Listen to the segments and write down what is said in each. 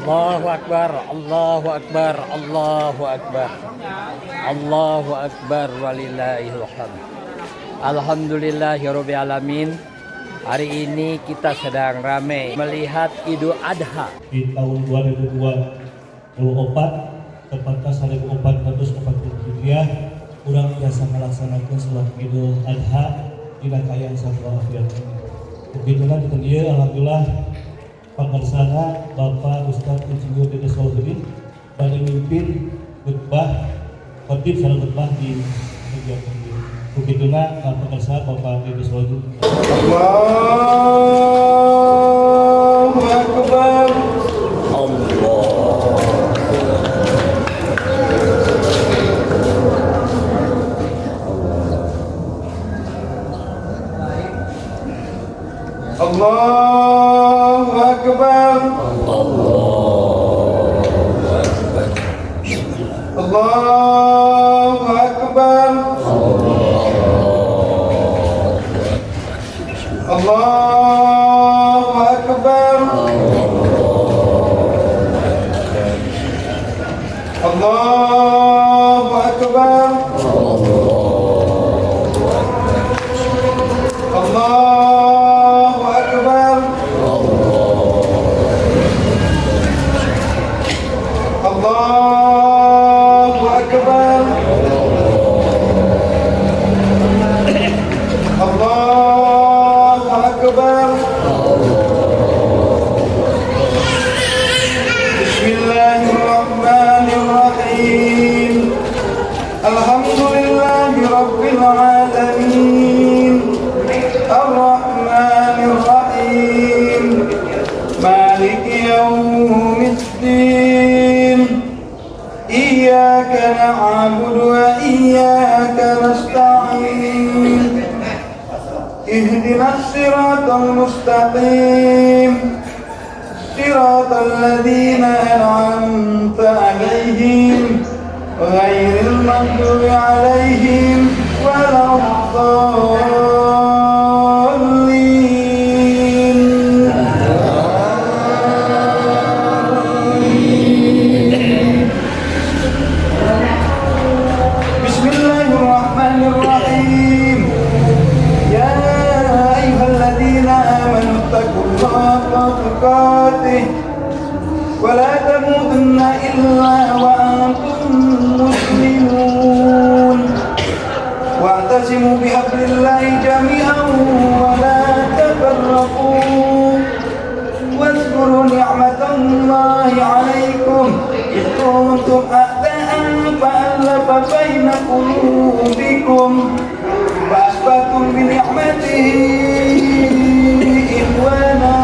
Allahu Akbar, Allahu Akbar, Allahu Akbar, Allahu Akbar, walillahil hamd. Alhamdulillahirabbil alamin. Hari ini kita sedang ramai melihat Idul Adha. Di tahun 2024, tepatnya 1440 Hijriah, urang biasa melaksanakan sholat Idul Adha di rangkaian satu afiat ini. Begitulah dikenal, alhamdulillah, pengersana Bapak Ustadz Insinyur Dedes Solihuddin bagi mimpin khutbah khotib salam khutbah di kegiatan ini. Begitulah pengersana Bapak Dedes Solihuddin. Allahu Akbar. Allahu Akbar. Allahu Akbar. Allahu Akbar. Allahu Akbar. Allahu Akbar. Allahu Akbar. Allahu Akbar. Bismillahirrahmanirrahim. Alhamdulillahi rabbil alamin. Ar-Rahmanir-Rahim. Maliki yaumiddin. Iyyaka na'budu wa iyyaka nasta'in. Ihdinas siratal mustaqim. Siratal ladzina an'amta 'alaihim ghairil maghdubi 'alaihim waladdallin. Bismillahirrahmanirrahim. Ya ayyuhalladzina amanu taqullaha haqqa tuqatih wa la tamutunna illa wa antum muslimun. Wa'tasimu bihablillahi jami'an wa la tafarraqu. Wadhkuru ni'matallahi 'alaikum idh kuntum a'da'an fa'alafa baina qulubikum fa'asbatum bi ni'matihi ikhwana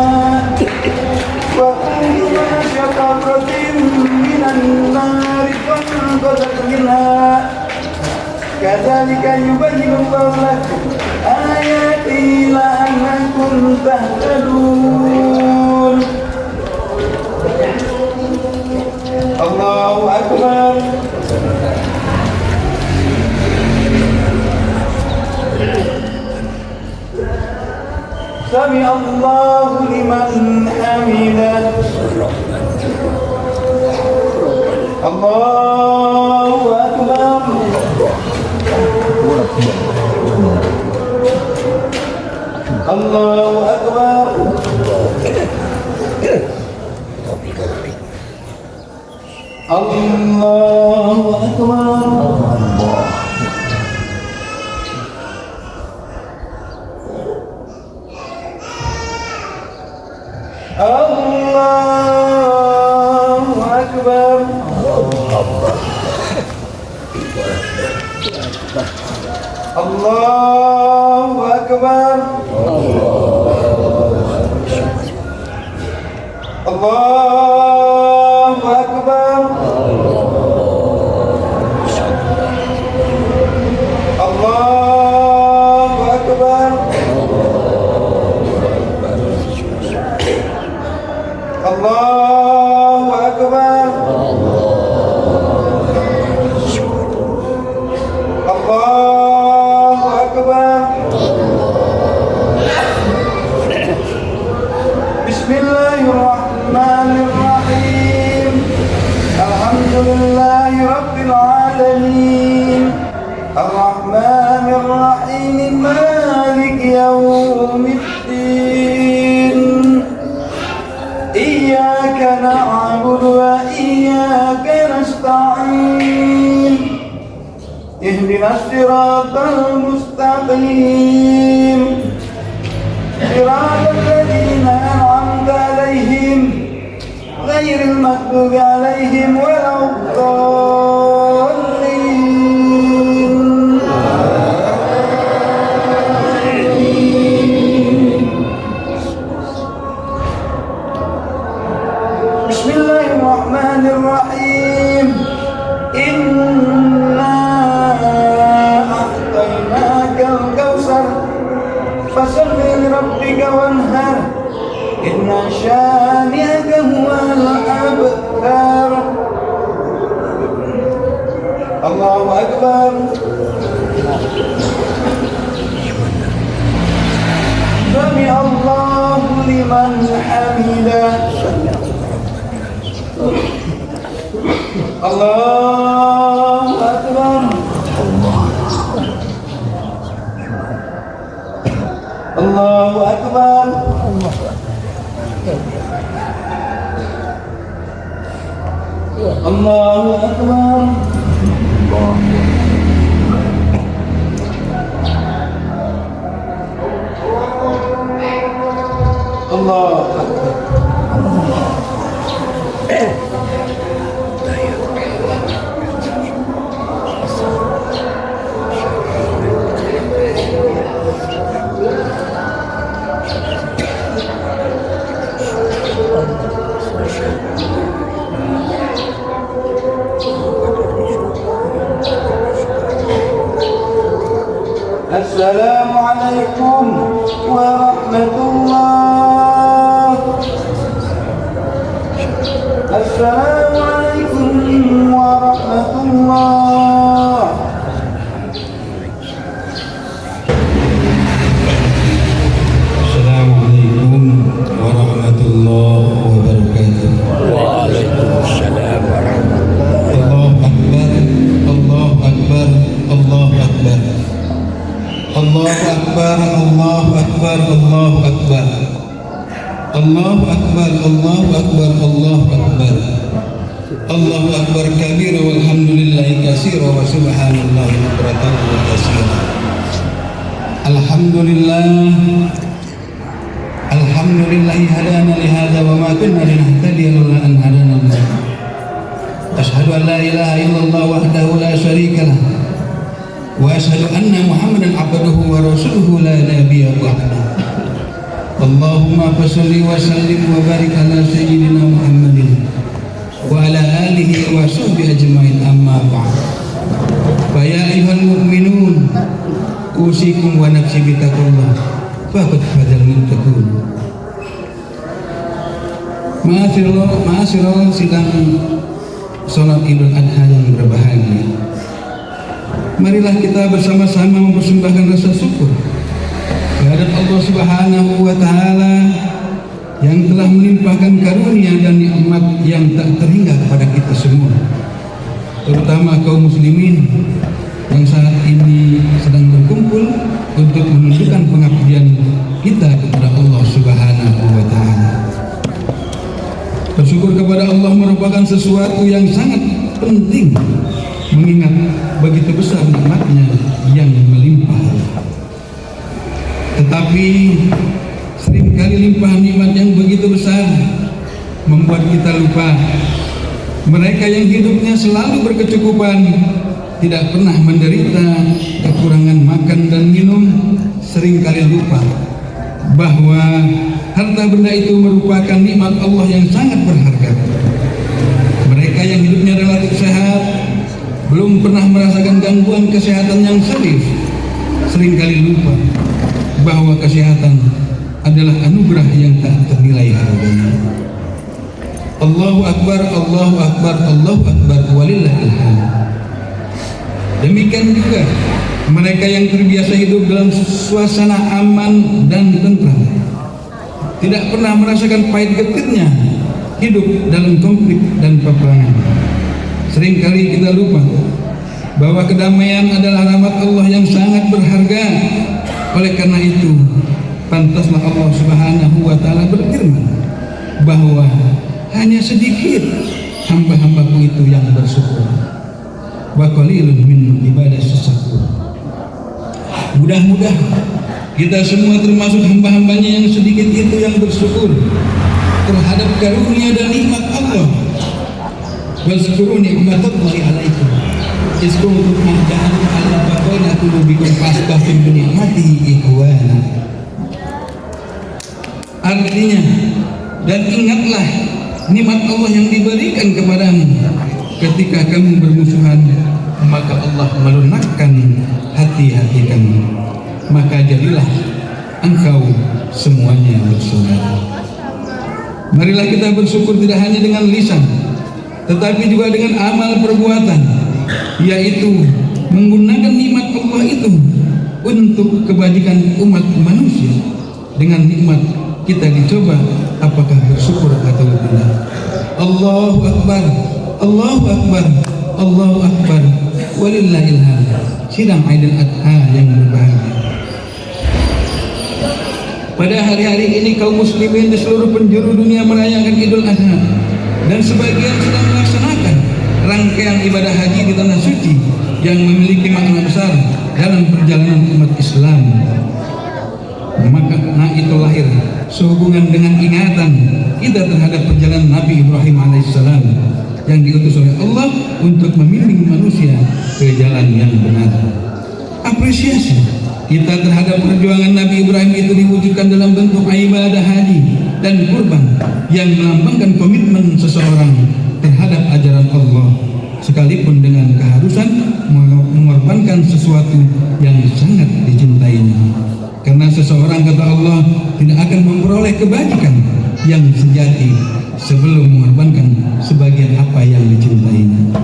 wa kuntum ala shaqaqatin minan nari fanqadhat minha kadzalika yubayyinu Allahu lakum ayatihi la'allakum tahtadun. Allahu Akbar. Sami Allahu liman hamidah. Allahu Akbar. Allahu Akbar. Allahu Akbar. Allahu Akbar. Allahu Akbar. Allahu Akbar. Allahu Akbar. Allahu Akbar. Allahu Akbar. اهدنا الصراط المستقيم صراط الذين أنعمت عليهم غير المغضوب عليهم ولا الضالين. بسم الله الرحمن الرحيم. إنا أعطيناك الكوثر فصل لربك وانهر إن شانئك هو الأبتر. الله أكبر. سمع الله لمن حمده. الله أكبر. الله أكبر. الله أكبر. الله أكبر. السلام عليكم ورحمة الله. السلام عليكم ورحمة الله. السلام عليكم ورحمة الله وبركاته. Waalaikumsalam warahmatullahi الله أكبر الله أكبر الله أكبر الله أكبر الله أكبر الله أكبر الله أكبر الله أكبر الله أكبر الله أكبر كبيرا والحمد لله كثيرا وسبحان الله بكرة وأصيلا. الحمد لله الحمد لله هدانا لهذا وما كنا لنهتدي لولا أن هدانا الله. أشهد أن لا إله إلا الله وحده لا شريك له وأشهد أن محمدا عبده ورسوله لا نبي بعده. اللهم صل وسلم وبارك على سيدنا محمد وعلى آله وصحبه أجمعين. أما بعد فيا أيها المؤمنون أوصيكم ونفسي بتقوى الله فقد فاز المتقون. Ma'asyiral sidang Salat Idul Adha yang berbahagia, marilah kita bersama-sama mempersembahkan rasa syukur kehadirat Allah Subhanahu wa Ta'ala yang telah melimpahkan karunia dan nikmat yang tak terhingga kepada kita semua, terutama kaum muslimin yang saat ini sedang berkumpul untuk menunjukkan pengabdian kita kepada Allah Subhanahu wa Ta'ala. Bersyukur kepada Allah merupakan sesuatu yang sangat penting, mengingat begitu besar nikmatnya yang melimpah. Tetapi seringkali limpahan nikmat yang begitu besar membuat kita lupa. Mereka yang hidupnya selalu berkecukupan, tidak pernah menderita kekurangan makan dan minum, seringkali lupa bahwa harta benda itu merupakan nikmat Allah yang sangat berharga. Mereka yang hidupnya relatif sehat, belum pernah merasakan gangguan kesehatan yang serius, seringkali lupa bahwa kesehatan adalah anugerah yang tak ternilai harganya. Allahu Akbar, Allahu Akbar, Allahu Akbar, walillahil hamd. Demikian juga mereka yang terbiasa hidup dalam suasana aman dan tentram, tidak pernah merasakan pahit getirnya hidup dalam konflik dan peperangan. Seringkali kita lupa bahwa kedamaian adalah rahmat Allah yang sangat berharga. Oleh karena itu, pantaslah Allah Subhanahu wa Ta'ala berfirman bahwa hanya sedikit hamba-hambaku itu yang bersyukur. Wa qalilun min ibadati syakur. Mudah-mudahan kita semua termasuk hamba-hambanya yang sedikit itu yang bersyukur terhadap karunia dan nikmat Allah. Wazkuru ni'matallahi alaikum iz kuntum a'da'an fa'alafa baina qulubikum fa'asbahtum bi ni'matihi ikhwana. Artinya, dan ingatlah nikmat Allah yang diberikan kepadamu ketika kamu bermusuhan, maka Allah melunakkan hati-hati kamu, maka jadilah engkau semuanya bersaudara. Marilah kita bersyukur tidak hanya dengan lisan, tetapi juga dengan amal perbuatan, yaitu menggunakan nikmat Allah itu untuk kebajikan umat manusia. Dengan nikmat kita dicoba apakah bersyukur atau tidak. Allahu Akbar, Allahu Akbar, Allahu Akbar, walillahil hamd. Sidang Aidil Adha yang berbahagia. Pada hari-hari ini kaum muslimin di seluruh penjuru dunia merayakan Idul Adha, dan sebagian sedang melaksanakan rangkaian ibadah haji di tanah suci yang memiliki makna besar dalam perjalanan umat Islam. Maka itu lahir sehubungan dengan ingatan kita terhadap perjalanan Nabi Ibrahim alaihissalam yang diutus oleh Allah untuk membimbing manusia ke jalan yang benar. Apresiasi kita terhadap perjuangan Nabi Ibrahim itu diwujudkan dalam bentuk ibadah haji dan kurban yang melambangkan komitmen seseorang terhadap ajaran Allah, sekalipun dengan keharusan mengorbankan sesuatu yang sangat dicintainya. Karena seseorang, kata Allah, tidak akan memperoleh kebajikan yang sejati sebelum mengorbankan sebagian apa yang dicintainya.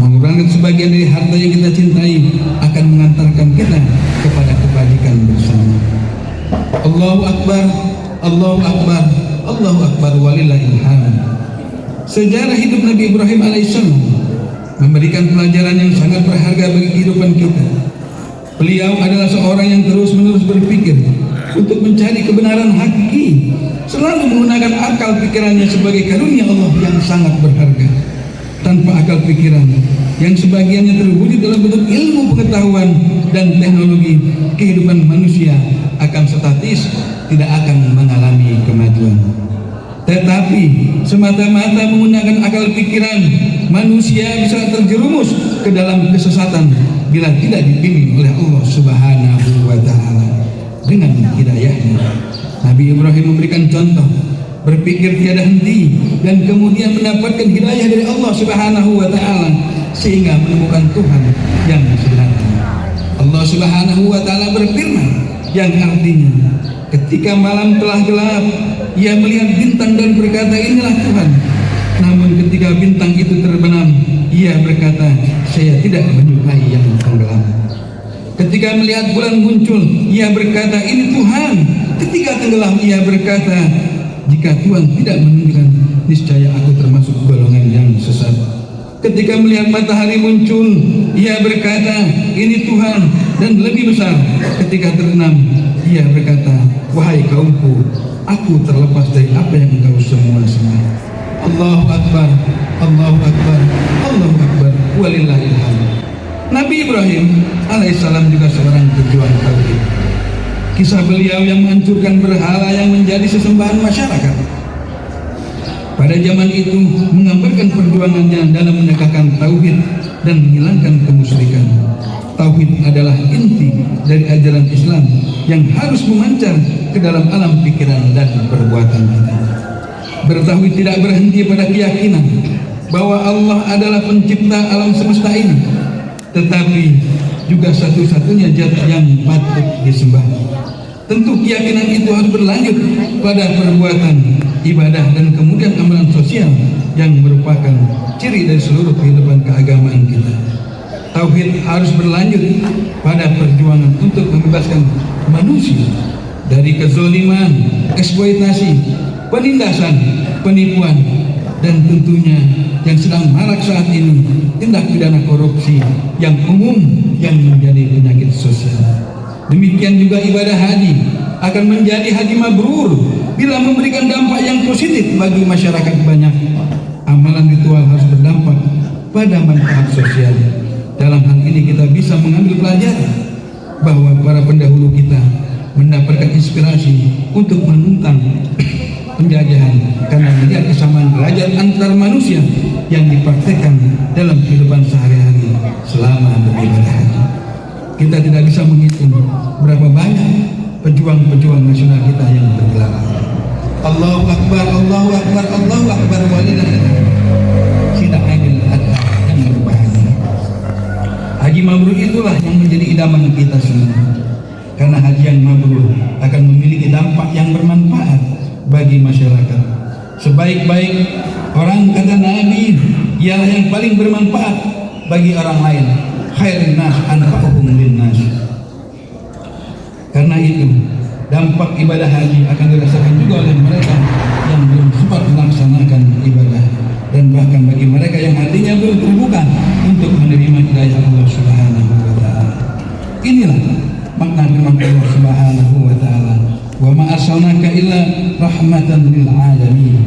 Mengorbankan sebagian dari harta yang kita cintai akan mengantarkan kita kepada kebajikan bersama. Allahu Akbar, Allahu Akbar, Allahu Akbar, walillahil hamd. Sejarah hidup Nabi Ibrahim alaihissalam memberikan pelajaran yang sangat berharga bagi kehidupan kita. Beliau adalah seorang yang terus-menerus berpikir untuk mencari kebenaran hakiki, selalu menggunakan akal pikirannya sebagai karunia Allah yang sangat berharga. Tanpa akal pikiran yang sebagiannya terwujud dalam bentuk ilmu pengetahuan dan teknologi, kehidupan manusia akan statis, tidak akan mengalami kemajuan. Tetapi semata-mata menggunakan akal pikiran, manusia bisa terjerumus ke dalam kesesatan bila tidak dibimbing oleh Allah Subhanahu wa Ta'ala dengan hidayahnya. Nabi Ibrahim memberikan contoh berpikir tiada henti dan kemudian mendapatkan hidayah dari Allah Subhanahu wa Ta'ala sehingga menemukan Tuhan yang sebenarnya. Allah Subhanahu wa Ta'ala berfirman yang artinya, ketika malam telah gelap, ia melihat bintang dan berkata, inilah Tuhan. Namun ketika bintang itu terbenam, ia berkata, saya tidak menyukai yang tenggelam. Ketika melihat bulan muncul, ia berkata, ini Tuhan. Ketika tenggelam, ia berkata, jika Tuhan tidak menunjukkan, niscaya aku termasuk golongan yang sesat. Ketika melihat matahari muncul, ia berkata, ini Tuhan. Dan lebih besar, ketika terbenam, ia berkata, wahai kaumku, aku terlepas dari apa yang engkau semua sembah. Allahu Akbar, Allahu Akbar, Allahu Akbar, walillahil hamd. Nabi Ibrahim alaihissalam juga seorang pejuang tauhid. Kisah beliau yang menghancurkan berhala yang menjadi sesembahan masyarakat pada zaman itu menggambarkan perjuangannya dalam menegakkan tauhid dan menghilangkan kemusyrikan. Tauhid adalah inti dari ajaran Islam yang harus memancar ke dalam alam pikiran dan perbuatan kita. Bertauhid tidak berhenti pada keyakinan bahwa Allah adalah pencipta alam semesta ini, tetapi juga satu-satunya zat yang patut disembah. Tentu keyakinan itu harus berlanjut pada perbuatan, ibadah, dan kemudian amalan sosial yang merupakan ciri dari seluruh kehidupan keagamaan kita. Tauhid harus berlanjut pada perjuangan untuk membebaskan manusia dari kezaliman, eksploitasi, penindasan, penipuan, dan tentunya yang sedang marak saat ini, tindak pidana korupsi yang umum yang menjadi penyakit sosial. Demikian juga ibadah haji akan menjadi haji mabrur bila memberikan dampak yang positif bagi masyarakat banyak. Amalan ritual harus berdampak pada manfaat sosial. Dalam hal ini kita bisa mengambil pelajaran bahwa para pendahulu kita mendapatkan inspirasi untuk menentang penjajahan karena melihat kesamaan derajat antar manusia yang dipraktekkan dalam kehidupan sehari-hari selama beribadah haji. Kita tidak bisa menghitung berapa banyak pejuang-pejuang nasional kita yang bergelar. Allahu Akbar, Allahu Akbar, Allahu Akbar, walillahil hamd. Sidang Idul Adha yang berbahagia. Haji mabrur itulah yang menjadi idaman kita semua. Karena haji yang mabrur akan memiliki dampak yang bermanfaat bagi masyarakat. Sebaik-baik orang, kata Nabi, ialah yang paling bermanfaat bagi orang lain. Khairun nas anfa'uhum linnas. Karena itu dampak ibadah haji akan dirasakan juga oleh mereka yang belum sempat melaksanakan ibadah, dan bahkan bagi mereka yang hatinya belum terbuka untuk menerima hidayah Allah Subhanahu wa taala. Inilah makna firman Allah Subhanahu wa taala, "Wa ma arsalnaka illa rahmatan lil alamin."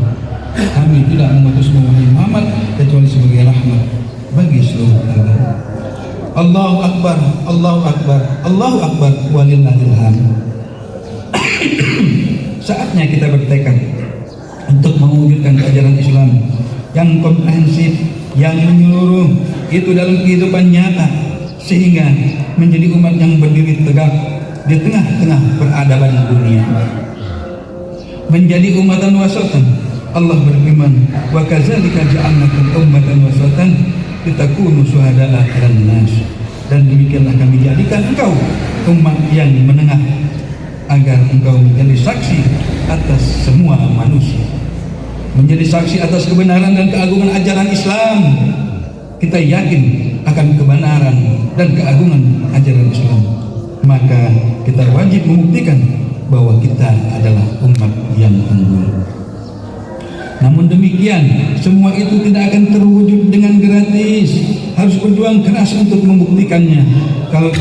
Kami tidak mengutusmu wahai Muhammad kecuali sebagai rahmat bagi seluruh alam. Allahu Akbar, Allahu Akbar, Allahu Akbar, walillahil hamd. Saatnya kita bertekad untuk mewujudkan ajaran Islam yang komprehensif, yang menyeluruh itu dalam kehidupan nyata, sehingga menjadi umat yang berdiri tegak di tengah-tengah peradaban dunia, menjadi umatan wasatan. Allah berfirman, wa kadzalika ja'alnakum ummatan wasatan litakunu syuhada'a 'alan nas. Dan demikianlah kami jadikan engkau umat yang menengah agar engkau menjadi saksi atas semua manusia, menjadi saksi atas kebenaran dan keagungan ajaran Islam. Kita yakin akan kebenaran dan keagungan ajaran Islam, maka kita wajib membuktikan bahwa kita adalah umat yang unggul. Namun demikian, semua itu tidak akan terwujud dengan gratis. Harus berjuang keras untuk membuktikannya. Kalau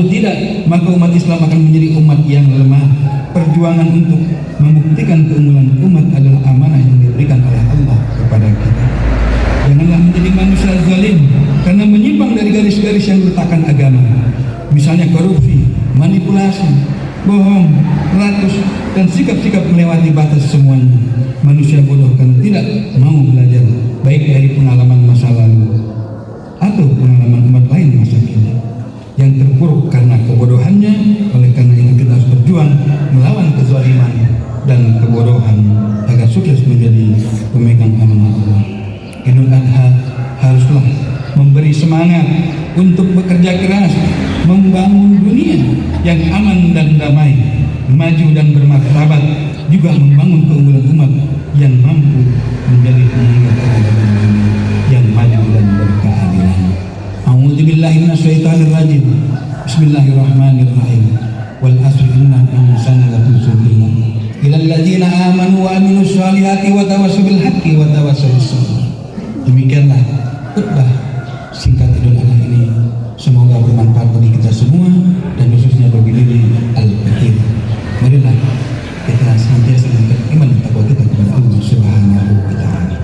tidak, maka umat Islam akan menjadi umat yang lemah. Perjuangan untuk membuktikan keunggulan umat adalah amanah yang diberikan oleh Allah kepada kita. Janganlah menjadi manusia zalim karena menyimpang dari garis-garis yang meletakkan agama. Misalnya korupsi, manipulasi, bohong, rakus, dan sikap-sikap melewati batas semuanya. Manusia bodoh karena tidak mau belajar, baik dari pengalaman masa lalu atau pengalaman umat lain masa kini yang terpuruk karena kebodohannya. Oleh karena itu kita harus berjuang melawan kezaliman dan kebodohan agar sukses menjadi pemegang amanah Allah. Idul Adha haruslah memberi semangat untuk bekerja keras membangun dunia yang aman dan damai, maju dan bermartabat, juga membangun keunggulan umat yang mampu menjadi penyelenggara kehidupan dunia yang maju dan berkeadilan. A'udzubillahi minasyaitonir rajim. Bismillahirrahmanirrahim. Wal asri innal insana lafi khusr illa alladziina aamanu wa 'amilus shalihati wa tawassaw bil haqqi wa tawassaw bis sabr. Demikianlah khutbah singkat Idul Adha ini. Semoga bermanfaat bagi kita semua dan khususnya bagi diri Al-Fakir. Marilah kita senantiasa meningkatkan iman dan takwa kita kepada Allah Subhanahu wa taala.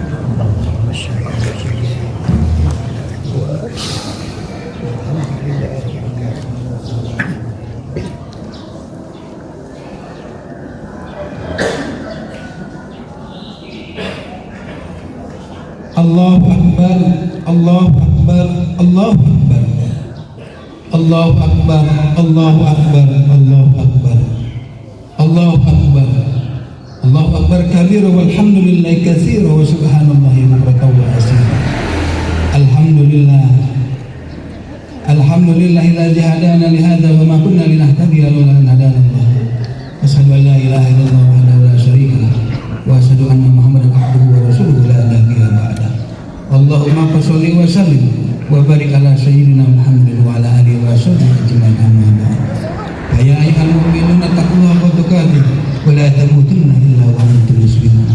Allahu Akbar, Allahu Akbar, Allahu Akbar, Allahu Akbar, Allahu Akbar, Allahu Akbar, Allahu Akbar, Allahu Akbar kabira walhamdulillahi katsira wa subhanallahi bukratan wa asila. Alhamdulillah, alhamdulillahilladzi hadana li hadza wa ma kunna linahtadiya laula an hadana Allah. Asyhadu an la ilaha illallah wahdahu la syarika lah wa asyhadu anna Muhammadan abduhu wa rasuluhu la nabiyya ba'da. Allahumma shalli wa sallim wa barik ala sayyidina Muhammadin wa ala alihi wa sahbihi ajma'in, amma ba'd. Ya ayyuhal mu'minuna taqullaha haqqa tuqatih wa la tamutunna illa wa antum muslimun.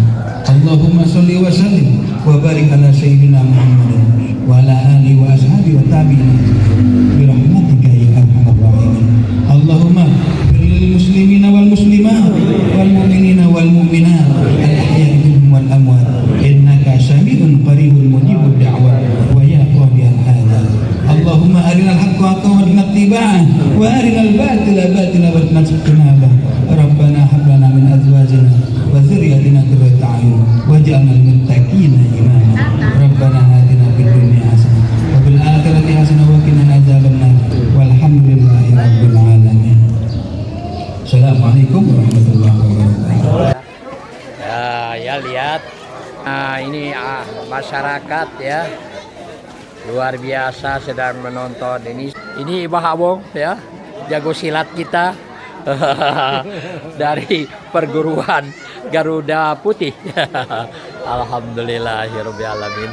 Allahumma shalli wa sallim wa barik ala sayyidina Muhammadin wa ala alihi wa ashabihi wa tabi'in bi rahmatika ya arhamar rahimin. Allahumma fir lil muslimina wal muslimat wal mu'minina wal mu'minat al ahya'i minhum wal amwat innaka sami'un qaribun mujibud da'wat wa ya qadiyal hadza. Allahumma arina a'yun waj'alna lil muttaqina imama. Rabbana atina fid dunya hasanah wa fil akhirati hasanah wa qina adzabannar. Walhamdulillahi rabbil alamin. Assalamualaikum warahmatullahi wabarakatuh. Ya lihat. Nah, ini masyarakat ya. Luar biasa sedang menonton ini. Ini Ibah Abong ya. Jago silat kita. Dari perguruan Garuda Putih. Alhamdulillahirabbil alamin.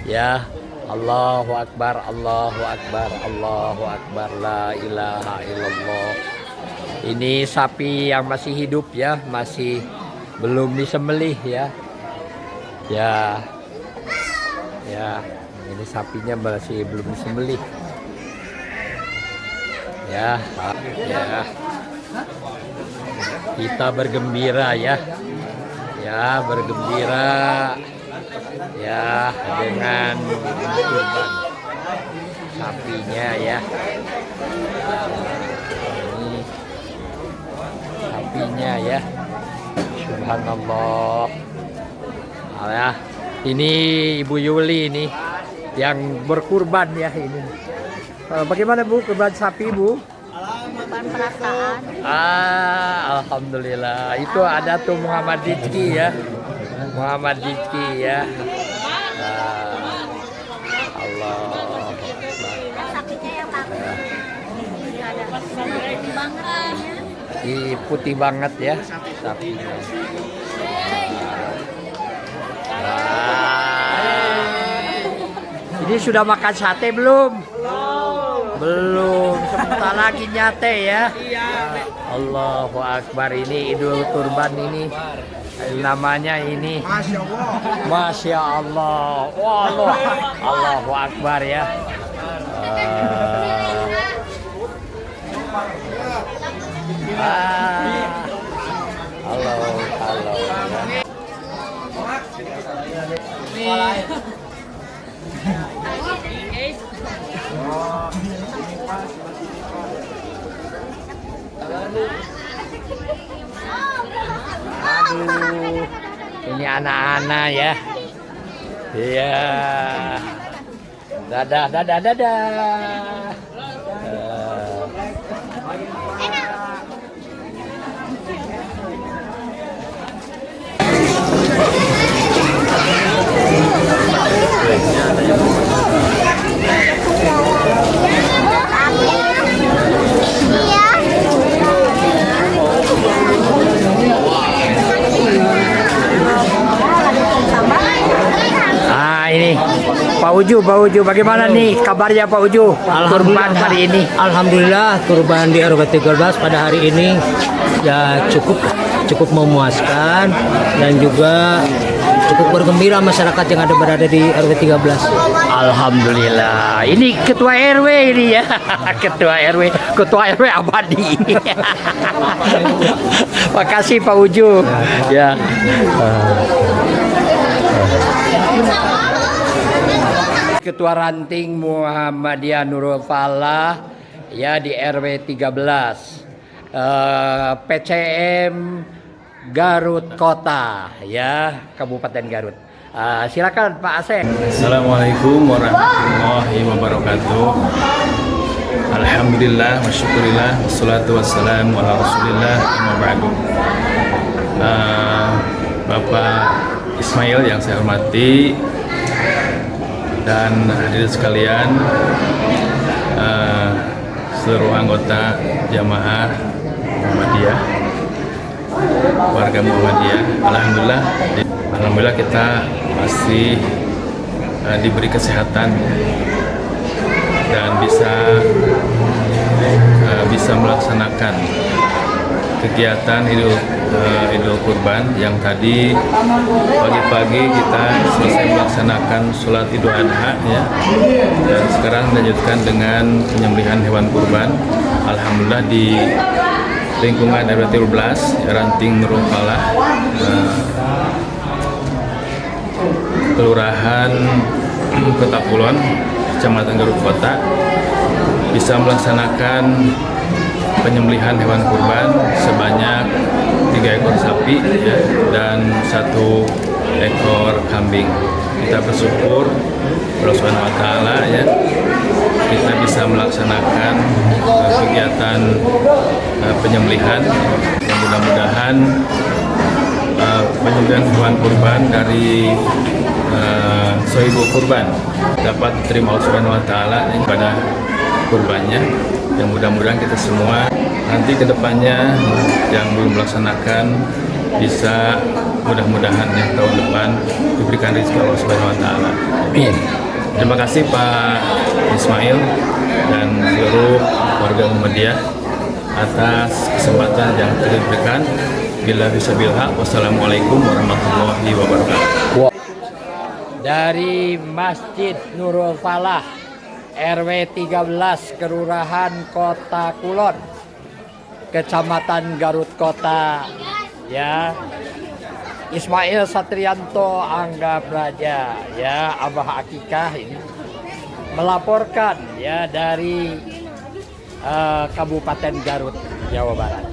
Ya, Allahu Akbar, Allahu Akbar, Allahu Akbar, la ilaha illallah. Ini sapi yang masih hidup ya, masih belum disembelih ya. Ya. Ini sapinya masih belum disembelih. Ya. Kita bergembira ya. Ya, bergembira. Ya, dengan kurban sapinya ya. Ini sapinya ya. Subhanallah. Ya, ini Ibu Yuli ini yang berkurban ya ini. Bagaimana Bu kurban sapi Bu? Kurban perasaan. Alhamdulillah. Itu ada tuh Muhammad Rizki ya. Muhammad Rizki ya. Allah. Sapinya yang bagus. Putih banget. Putih banget ya sapinya. Ini sudah makan sate belum? Belum. Sebentar lagi nyate ya. Allahu Akbar. Ini Idul Kurban ini. Namanya ini. Masya Allah. Wallah. Allahu Akbar ya. Halo. Aduh, ini anak-anak ya. Iya. Dadah. Ini Pak Uju, bagaimana nih kabarnya Pak Uju? Kurban hari ini. Alhamdulillah kurban di RW 13 pada hari ini ya cukup memuaskan dan juga cukup bergembira masyarakat yang berada di RW 13. Alhamdulillah. Ini ketua RW ini ya. Ketua RW abadi. Makasih Pak Uju. Ya. Ketua Ranting Muhammadiyah Nurul Falah ya di RW 13 PCM Garut Kota ya Kabupaten Garut. Silakan Pak Asep. Assalamualaikum warahmatullahi wabarakatuh. Alhamdulillah wa syukurillah wassalatu wassalamu ala rasulillah amma ba'du. Bapak Ismail yang saya hormati dan hadirin sekalian, seluruh anggota jamaah Muhammadiyah, warga Muhammadiyah, alhamdulillah kita masih diberi kesehatan dan bisa melaksanakan kegiatan Idul Kurban yang tadi pagi-pagi kita selesai melaksanakan sholat Idul Adha ya, dan sekarang dilanjutkan dengan penyembelihan hewan kurban. Alhamdulillah di lingkungan RW 13 Ranting Nurul Falah, Kelurahan Kota Kulon, Kecamatan Garut Kota, bisa melaksanakan penyembelihan hewan kurban sebanyak 3 3 ekor sapi ya, dan 1 ekor kambing. Kita bersyukur Allah Subhanahu wa taala ya, kita bisa melaksanakan kegiatan penyembelihan yang mudah-mudahan penyembelihan hewan kurban dari Sohibul Kurban dapat diterima Allah Subhanahu wa taala pada kurbannya. Yang mudah-mudahan kita semua nanti ke depannya yang belum melaksanakan bisa mudah-mudahan ya tahun depan diberikan rezeki Allah Subhanahu wa taala. Amin. Terima kasih Pak Ismail dan seluruh warga Muhammadiyah atas kesempatan yang telah diberikan. Bila bisa bilhaq, wassalamualaikum warahmatullahi wabarakatuh. Dari Masjid Nurul Falah, RW 13, Kelurahan Kota Kulon, Kecamatan Garut Kota, ya. Ismail Satrianto Angga Praja, ya, Abah Akikah ini melaporkan ya dari Kabupaten Garut, Jawa Barat.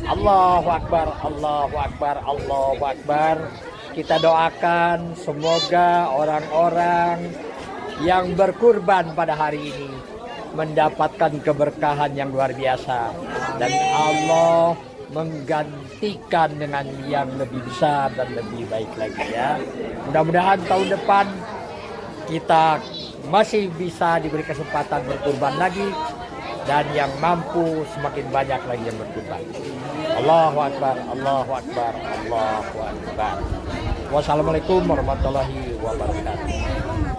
Allahu Akbar, Allahu Akbar, Allahu Akbar. Kita doakan semoga orang-orang yang berkurban pada hari ini mendapatkan keberkahan yang luar biasa dan Allah menggantikan dengan yang lebih besar dan lebih baik lagi ya. Mudah-mudahan tahun depan kita masih bisa diberi kesempatan berkurban lagi dan yang mampu semakin banyak lagi yang berkurban. Allahu Akbar, Allahu Akbar, Allahu Akbar. Wassalamualaikum warahmatullahi wabarakatuh.